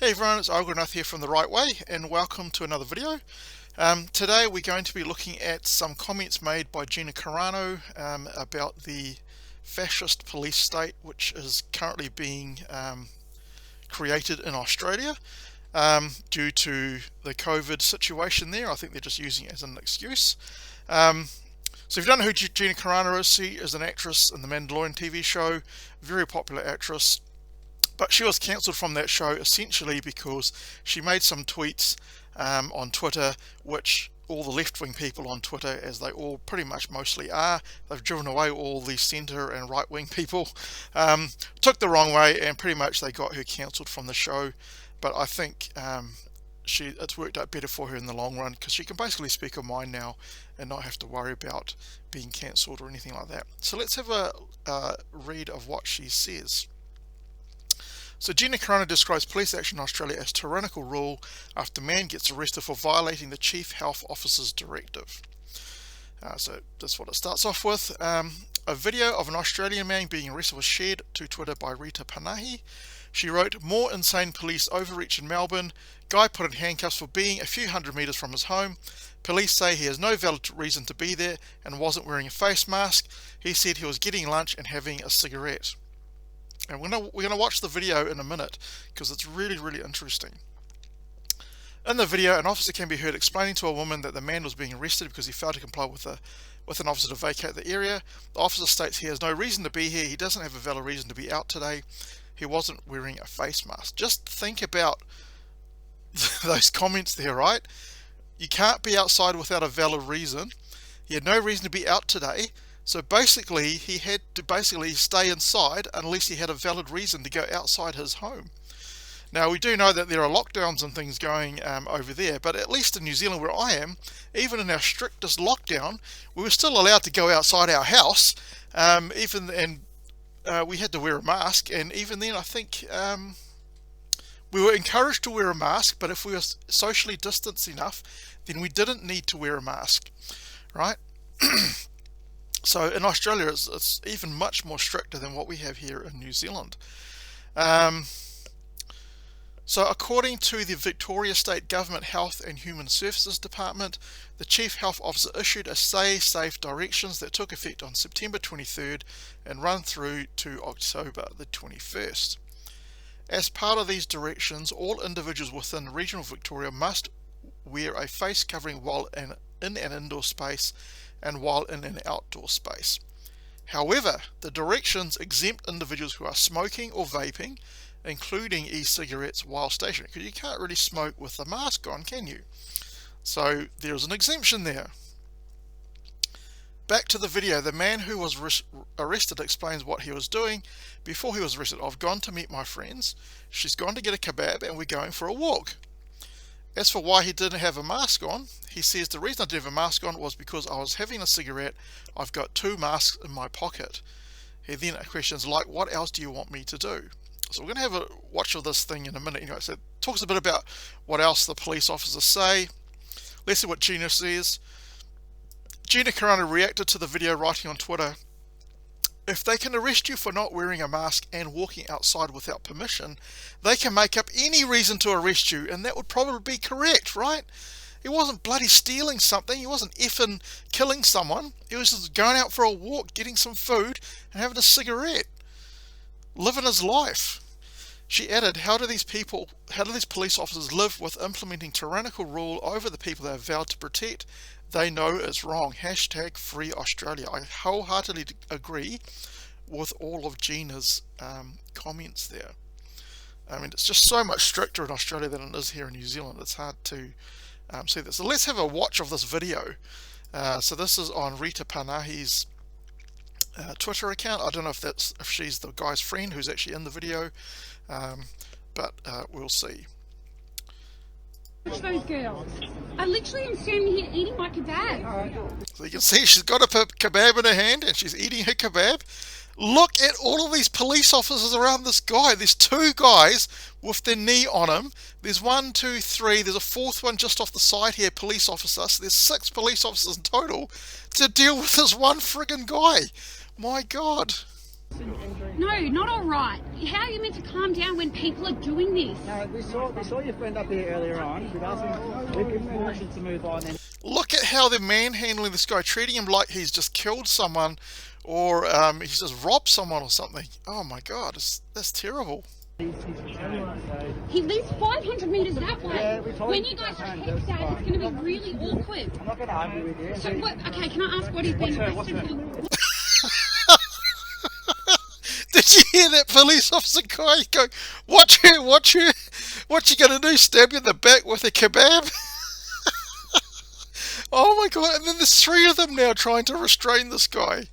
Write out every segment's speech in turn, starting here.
Hey everyone, it's Ogrenath here from The Right Way, and welcome to another video. Today we're going to be looking at some comments made by Gina Carano about the fascist police state which is currently being created in Australia due to the COVID situation there. I think they're just using it as an excuse. So if you don't know who Gina Carano is, she is an actress in the Mandalorian TV show, very popular actress. But she was cancelled from that show essentially because she made some tweets on Twitter, which all the left-wing people on Twitter, as they all pretty much mostly are, they've driven away all the centre and right-wing people, took the wrong way, and pretty much they got her cancelled from the show. But I think it's worked out better for her in the long run because she can basically speak her mind now and not have to worry about being cancelled or anything like that. So let's have a read of what she says. So Gina Carano describes police action in Australia as tyrannical rule after man gets arrested for violating the Chief Health Officer's directive. So that's what it starts off with. A video of an Australian man being arrested was shared to Twitter by Rita Panahi. She wrote, "More insane police overreach in Melbourne. Guy put in handcuffs for being a few hundred metres from his home. Police say he has no valid reason to be there and wasn't wearing a face mask. He said he was getting lunch and having a cigarette." And we're going to watch the video in a minute because it's really, really interesting. In the video, an officer can be heard explaining to a woman that the man was being arrested because he failed to comply with an officer to vacate the area. The officer states he has no reason to be here. He doesn't have a valid reason to be out today. He wasn't wearing a face mask. Just think about those comments there, right? You can't be outside without a valid reason. He had no reason to be out today. So basically, he had to stay inside unless he had a valid reason to go outside his home. Now, we do know that there are lockdowns and things going over there, but at least in New Zealand where I am, even in our strictest lockdown, we were still allowed to go outside our house, we had to wear a mask, and even then I think we were encouraged to wear a mask, but if we were socially distanced enough, then we didn't need to wear a mask, right? So in Australia, it's even much more stricter than what we have here in New Zealand. So according to the Victoria State Government Health and Human Services Department, the Chief Health Officer issued a Stay Safe directions that took effect on September 23rd and run through to October the 21st. As part of these directions, all individuals within regional Victoria must wear a face covering while in an indoor space and while in an outdoor space. However, the directions exempt individuals who are smoking or vaping, including e-cigarettes, while stationary, because you can't really smoke with the mask on, can you? So there's an exemption there. Back to the video. The man who was arrested explains what he was doing before he was arrested. "I've gone to meet my friends. She's gone to get a kebab and we're going for a walk." As for why he didn't have a mask on, he says, "The reason I didn't have a mask on was because I was having a cigarette. I've got 2 masks in my pocket." He then questions, like, "What else do you want me to do?" So we're going to have a watch of this thing in a minute. So it talks a bit about what else the police officers say. Let's see what Gina says. Gina Carano reacted to the video, writing on Twitter, "If they can arrest you for not wearing a mask and walking outside without permission, they can make up any reason to arrest you, and that would probably be correct, right? He wasn't bloody stealing something. He wasn't effing killing someone. He was just going out for a walk, getting some food, and having a cigarette, living his life." She added, how do these police officers live with implementing tyrannical rule over the people they have vowed to protect? They know it's wrong. Hashtag Free Australia. I wholeheartedly agree with all of Gina's comments there. I mean, it's just so much stricter in Australia than it is here in New Zealand. It's hard to see this. So let's have a watch of this video. So this is on Rita Panahi's Twitter account. I don't know if she's the guy's friend who's actually in the video, but we'll see. Watch those girls. I literally am standing here eating my kebab. So you can see she's got a kebab in her hand and she's eating her kebab. Look at all of these police officers around this guy. There's 2 guys with their knee on him. There's 1, 2, 3. There's a 4th one just off the side here, police officer. So there's 6 police officers in total to deal with this one friggin' guy. My God. No, not all right. How are you meant to calm down when people are doing this? No, we saw your friend up here earlier on. We've given him permission to move on. And Look at how they're manhandling this guy, treating him like he's just killed someone or he's just robbed someone or something. Oh my God, that's terrible. he's returned, so He lives 500 metres that way. Yeah, we told When him you to guys return, text that, that's it's going to be really awkward. I'm not going to argue with you. So what? Okay, can I ask what he's been arrested for? Did you hear that police officer guy go, watch her, watch her, what you gonna do, stab you in the back with a kebab? Oh my God, and then there's three of them now trying to restrain this guy.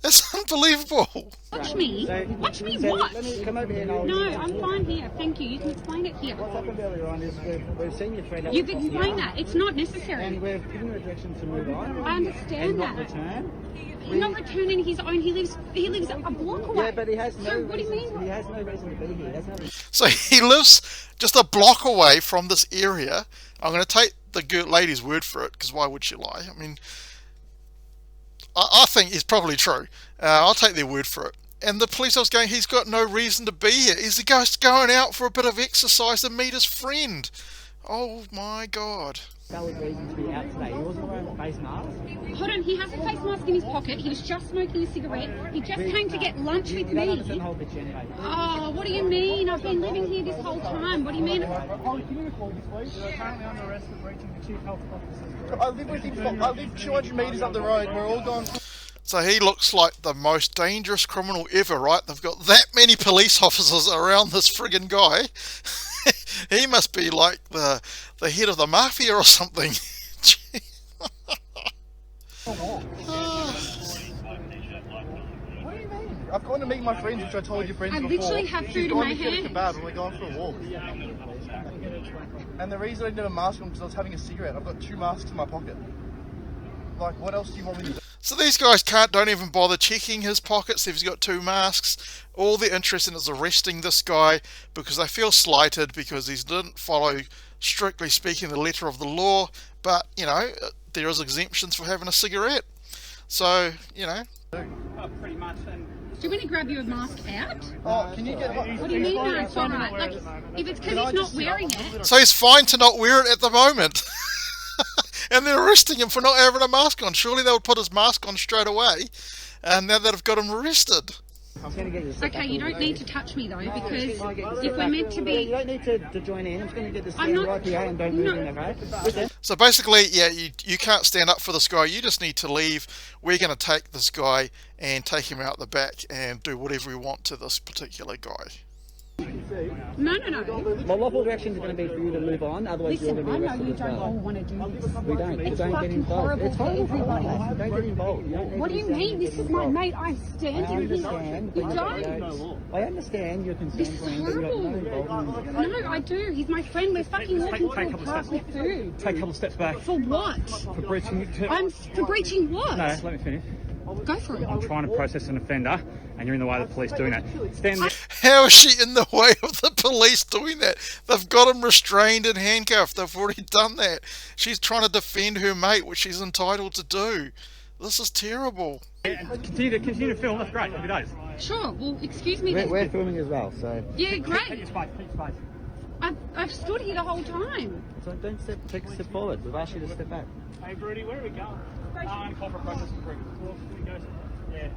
That's unbelievable. Watch me? Watch me So what? let me come over here and I'll... No, I'm fine here. Thank you. You can explain it here. What's happened earlier on is we've seen your friend... You've explained that. It's not necessary. And we've given you a direction to move on. I understand and not that. return. He's not returning his own. He lives a block away. Yeah, but he has no So what do you reason, mean? he has no reason to be here. That's not... So he lives just a block away from this area. I'm going to take the lady's word for it, because why would she lie? I mean, I think it's probably true. I'll take their word for it. And the police officer going, he's got no reason to be here. He's just going out for a bit of exercise to meet his friend. Oh my God. valid reason to be out today. He wasn't wearing a face mask. Hold on, he has a face mask in his pocket. He was just smoking a cigarette. He just came to get lunch with You don't me. understand the whole picture anyway. Oh, what do you mean? I've been living here this whole time. What do you mean? Holly, can you call this, please? You're currently under arrest for breaching the chief health officer's. I live with him. I live 200 metres up the road. We're all going. So he looks like the most dangerous criminal ever, right? They've got that many police officers around this friggin' guy. He must be like the head of the mafia or something. What do you mean? I've gone to meet my friends, which I told your friends I before. literally have She's food in gone my to get a hand. kebab and we're going for a walk. And the reason I didn't have a mask on because I was having a cigarette. I've got 2 masks in my pocket. Like, what else do you want me to do? So these guys don't even bother checking his pockets if he's got 2 masks. All they're interested in is arresting this guy because they feel slighted because he didn't follow, strictly speaking, the letter of the law. But, you know, there is exemptions for having a cigarette. So, you know. Pretty much. And Do you want to grab your mask out? Oh, can you get... What do you mean? No, it's all right. Like, if it's because he's not wearing it. So he's fine to not wear it at the moment. And they're arresting him for not having a mask on. Surely they would put his mask on straight away. And now that I've got him arrested. I'm going to get you. Okay, you don't need to touch me though, because if we're meant to You be. don't need to join in. I'm just going to get this I'm not- right here and don't move no. in, okay? Listen. So basically, yeah, you can't stand up for this guy. You just need to leave. We're going to take this guy and take him out the back and do whatever we want to this particular guy. No. My lawful direction is going to be for you to move on, otherwise Listen, you're going I to be know arrested you as don't all well. want to do this. We don't. It's don't get fucking involved. horrible It's for horrible for everybody. everyone. Don't get involved. You don't need What to do you stand mean? and This get is my involved. mate. I'm I standing understand. here. but You don't? I understand your concern This is for him, but you have no horrible. involvement. No, I do. He's my friend. We're fucking walking through a park with food. take a couple steps back. For what? For breaching. I'm for breaching what? No, let me finish. Go for it. I'm trying to process an offender, and you're in the way of the police doing that. Stand there. How is she in the way of the police doing that? They've got him restrained and handcuffed. They've already done that. She's trying to defend her mate, which she's entitled to do. This is terrible. Continue to film. That's great. Happy days. Sure. Well, excuse me. We're then. filming as well, so Yeah, Keep your great. space. Keep your space. I've stood here the whole time. don't take a step forward. We've asked you to step back. Hey, Brody, where are we going? I'm call for process for Yeah,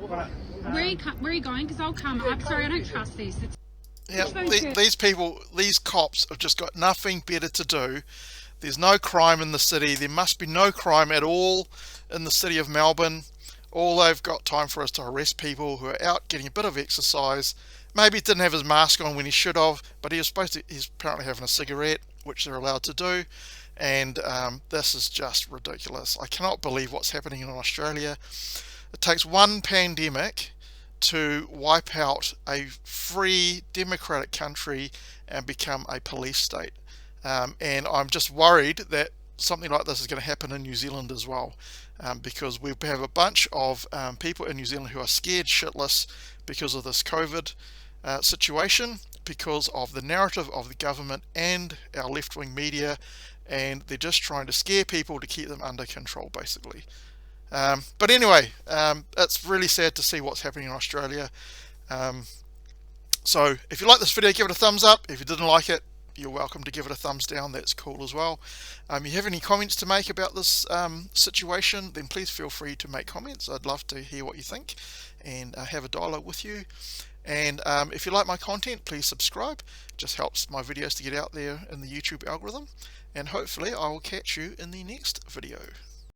okay. Where are you going? Because I'll come. I'm sorry, I don't trust this. It's Yeah, Okay. these people, these cops have just got nothing better to do. There's no crime in the city. There must be no crime at all in the city of Melbourne. All they've got time for is to arrest people who are out getting a bit of exercise. Maybe he didn't have his mask on when he should have, but he's apparently having a cigarette, which they're allowed to do. And this is just ridiculous. I cannot believe what's happening in Australia. It takes one pandemic to wipe out a free democratic country and become a police state. And I'm just worried that something like this is going to happen in New Zealand as well, because we have a bunch of people in New Zealand who are scared shitless because of this COVID situation, because of the narrative of the government and our left-wing media, and they're just trying to scare people to keep them under control, basically. But anyway, it's really sad to see what's happening in Australia. So if you like this video, give it a thumbs up. If you didn't like it, you're welcome to give it a thumbs down. That's cool as well. You have any comments to make about this situation, then please feel free to make comments. I'd love to hear what you think and have a dialogue with you. And if you like my content, please subscribe. It just helps my videos to get out there in the YouTube algorithm. And hopefully I will catch you in the next video.